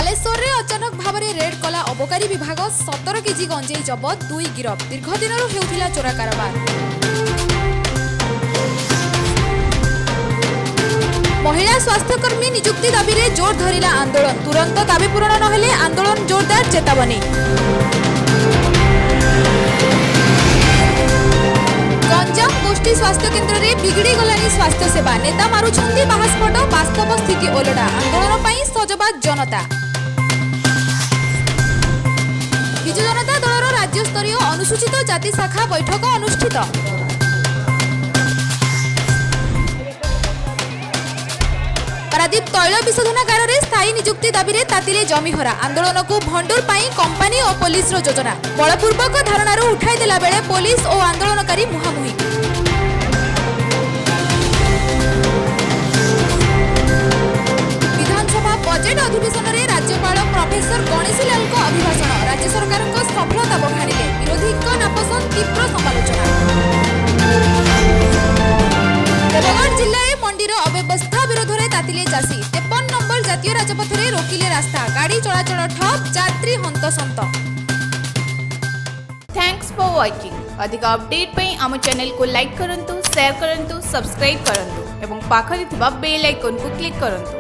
बालेश्वर में अचानक भाव में रेड कला अबकारी विभाग 17 केजी गंजेई जबत 2 गिरफ दीर्घ दिन हेउथिला चोरा कारोबार। महिला स्वास्थ्यकर्मी नियुक्ति दाबी रे जोर धरिला आंदोलन, तुरंत दाबी पूरण नहेले आंदोलन जोरदार चेतावनी। गंजाम गोष्ठी स्वास्थ्य केन्द्र में बिगड़ी गलानी स्वास्थ्य सेवा, नेता मारुछंती बाहास्फोट, वास्तव स्थिति ओलटा, आंदोलन पर सजबाद जनता। बिजु जनता दलर राज्य स्तरीय अनुसूचित जाति शाखा बैठक अनुष्ठित। पारादीप तैल विशोधनागार में स्थायी नियुक्ति दाबी रे तातिले जमीहरा, आंदोलन को भंडूर पाई कंपानी और पुलिस रो योजना, बलपूर्वक धारणार उठाई देला बेले पुलिस और आंदोलनकारी मुहांमुही। विधानसभा बजेट अधिवेशन में राज्यपाल प्रोफेसर गणेशी लाल को अभिभाषण, राज्य सरकार को सफलता बखाणिले, विरोधी नापसंद तीव्र समालोचना। देवगढ़ जिले मंडीर अव्यवस्था विरोध में तातिले चाषी, 53 नंबर जातीय राजपथ में रोकिले रास्ता, गाड़ी चलाचल ठप, यात्री हंतसंत। Thanks for watching. अधिक अपडेट पे आम चैनल को लाइक करंतु, शेयर करंतु, सब्सक्राइब करंतु एवं पाखरे थिबा बेल आइकन को क्लिक करंतु।